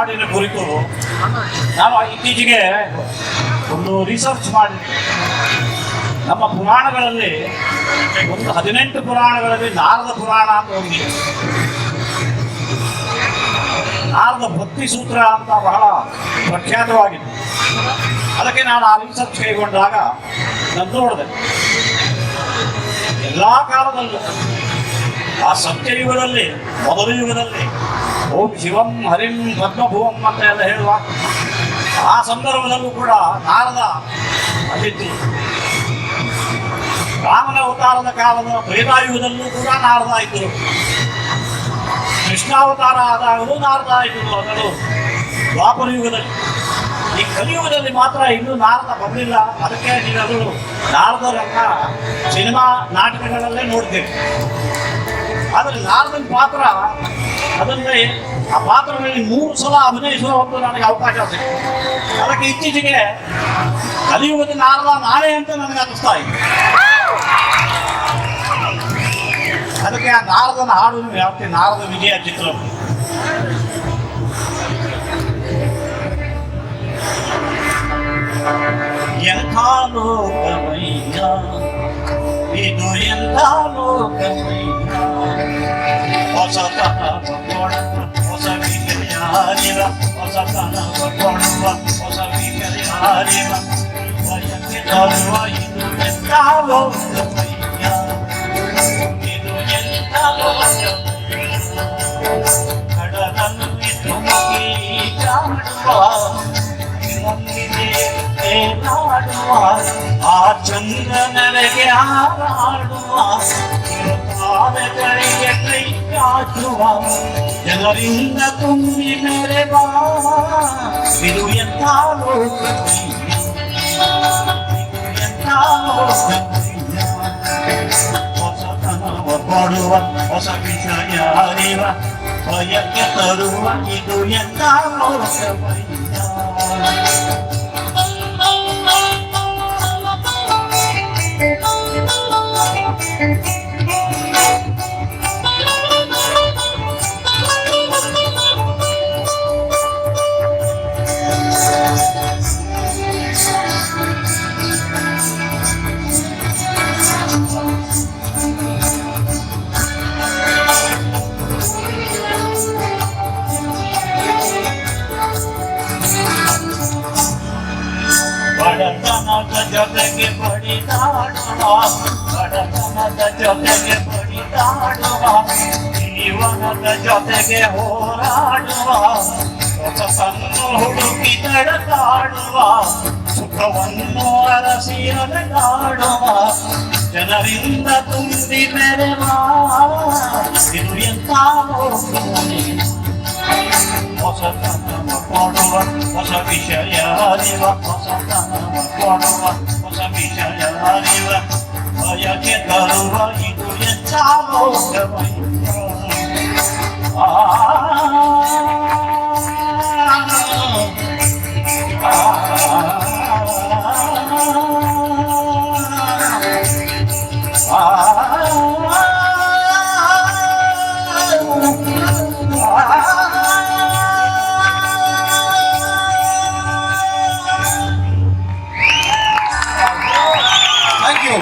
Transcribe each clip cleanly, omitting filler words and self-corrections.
ಹಾಡಿನ ಕುರಿತು ನಾನು ಇತ್ತೀಚೆಗೆ ಒಂದು ರಿಸರ್ಚ್ ಮಾಡಿ ನಮ್ಮ ಪುರಾಣಗಳಲ್ಲಿ ಒಂದು 18 ಪುರಾಣಗಳಲ್ಲಿ ನಾರದ ಪುರಾಣ ಅಂತ ಒಂದಿದೆ. ನಾರದ ಭಕ್ತಿ ಸೂತ್ರ ಅಂತ ಬಹಳ ಪ್ರಖ್ಯಾತವಾಗಿದೆ. ಅದಕ್ಕೆ ನಾನು ಆ ರಿಸರ್ಚ್ ಕೈಗೊಂಡಾಗ ನಾನು ನೋಡಿದೆ, ಎಲ್ಲ ಕಾಲದಲ್ಲೂ ಆ ಸತ್ಯಯುಗದಲ್ಲಿ, ಮೊದಲ ಯುಗದಲ್ಲಿ ಓಂ ಶಿವಂ ಹರಿಂ ಪದ್ಮಭುವಂ ಅಂತ ಎಲ್ಲ ಹೇಳುವ ಆ ಸಂದರ್ಭದಲ್ಲೂ ಕೂಡ ನಾರದ ಅಲ್ಲಿದ್ದು. ರಾಮನ ಅವತಾರದ ಕಾಲದ ತ್ರೇತಾಯುಗದಲ್ಲೂ ಕೂಡ ನಾರದ ಇದ್ದರು. ಕೃಷ್ಣಾವತಾರ ಆದಾಗಲೂ ನಾರದ ಇದ್ದರು. ಅದನ್ನು ದ್ವಾಪರ ಯುಗದಲ್ಲಿ. ಈ ಕಲಿಯುಗದಲ್ಲಿ ಮಾತ್ರ ಇನ್ನೂ ನಾರದ ಬರಲಿಲ್ಲ. ಅದಕ್ಕೆ ನೀವದು ನಾರದರನ್ನ ಸಿನಿಮಾ ನಾಟಕಗಳಲ್ಲೇ ನೋಡ್ತೇವೆ. ಆದರೆ ನಾರದನ ಪಾತ್ರ ಅದನ್ನೇ ಆ ಪಾತ್ರದಲ್ಲಿ 3 ಸಲ ಅಭಿನಯಿಸುವ ಒಂದು ನನಗೆ ಅವಕಾಶ ಸಿಕ್ತು. ಅದಕ್ಕೆ ಇತ್ತೀಚೆಗೆ ಕಲಿಯುಗದ ನಾರದ ನಾನೇ ಅಂತ ನನಗೆ ಅನ್ನಿಸ್ತಾ ಇದೆ. ಅದಕ್ಕೆ ಆ ನಾರದನ ಹಾಡು ಯಾವತ್ತೆ ನಾರದ ವಿಜಯ ಚಿತ್ರ. ಎಂಥ ಲೋಕಮಯ್ಯ ಇದು, ಎಂಥ ಲೋಕಮಯ್ಯ, ಹೊಸತನ ಕೊಡುವ ಹೊಸ ವಿಜಯಾರಿವ, ಹೊಸತನ ಕೊಡುವ ಹೊಸ ವಿಜಯಾರಿವ, ಭಯಕ್ಕೆ ತರುವ ಇದು ಎಂಥ ಲೋಕಮಯ್ಯ, ಇದು ಎಂಥ ಲೋಕಮಯ್ಯ, ಕಡಲನ್ನು ಇದು ಮುಗಿದಾಡುವ ನಾಡುವ ಆ ಚಂದ್ರನರೆಗೆ ಹಾರಾಡುವ ಪಾದಗಳಿಗೆ ಕೈ ಚಾಚುವ ಜನರಿಂದ ತುಂಬಿ ಮೆರೆವ ಇದು ಎಂಥ ಲೋಕಮಯ್ಯ, ಎಂಥ ಲೋಕಮಯ್ಯ, ಹೊಸತನವ ಕೊಡುವ ಹೊಸ ವಿಷಯ ಅರಿವ, ಭಯಕ್ಕೆ ತರುವ ಇದು ಎಂಥ ಲೋಕಮಯ್ಯ. ಬಡತನದ ಜೊತೆಗೆ ಬಡಿದಾಡುವ, ಬಡತನದ ಜೊತೆಗೆ ಬಡಿದಾಡುವ, ಜೀವನದ ಜೊತೆಗೆ ಹೋರಾಡುವ, ಹೊಸತನ್ನು ಹುಡುಕಿ ತಡಕಾಡುವ, ಸುಖವನ್ನು ಅರಸಿ ಅಲೆದಾಡುವ, ಜನರಿಂದ ತುಂಬಿ ಮೆರೆವ ಇದು ಎಂಥ ಲೋಕಮಯ್ಯ, ಹೊಸತನವ ಕೊಡುವ ಹೊಸ ವಿಷಯ ಅರಿವ, ಹೊಸತನವ ಕೊಡುವ ಹೊಸ ವಿಷಯ ಅರಿವ, ಭಯಕ್ಕೆ ತರುವ ಇದು ಎಂಥ ಲೋಕಮಯ್ಯ.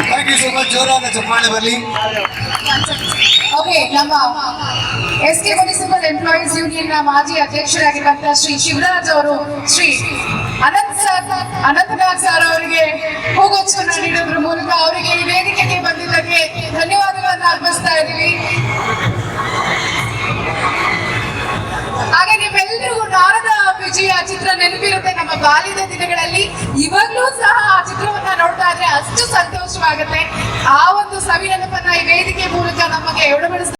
Thank you so much. ಜೋರಾದ ಚಪ್ಪಾಳೆ ಬರಲಿ. ಓಕೆ, ನಮ್ಮ ಎಸ್ಕೆ ಮುನಿಸಿಪಲ್ ಎಂಪ್ಲಾಯೀಸ್ ಯೂನಿಯನ್ ಮಾಜಿ ಅಧ್ಯಕ್ಷರಾಗಿರುವಂತಹ ಶ್ರೀ ಶಿವರಾಜ್ ಅವರು ಶ್ರೀ ಅನಂತನಾಗ್ ಸರ್ ಅವರಿಗೆ ಹೂಗುಚ್ಛವನ್ನು ನೀಡೋದ್ರ ಮೂಲಕ ಅವರಿಗೆ ಈ ವೇದಿಕೆಗೆ ಬಂದಿದ್ದಕ್ಕೆ ಧನ್ಯವಾದಗಳನ್ನು ಅರ್ಪಿಸ್ತಾ ಇದ್ದೀವಿ. ಹಾಗೆ ನೀವೆಲ್ಲರಿಗೂ ನಾರದ ವಿಜಯ ಚಿತ್ರ ನೆನಪಿರುತ್ತೆ ನಮ್ಮ ಬಾಲ್ಯದ ದಿನಗಳಲ್ಲಿ. ಇವಾಗ್ಲೂ ಸಹ ಆ ಚಿತ್ರವನ್ನ ನೋಡ್ತಾ ಇದ್ರೆ ಅಷ್ಟು ಸಂತೋಷವಾಗುತ್ತೆ. ಆ ಒಂದು ಸವಿ ನೆನಪನ್ನ ಈ ವೇದಿಕೆ ಮೂಲಕ ನಮಗೆ ಉಡಬಡಿಸ್ತಾ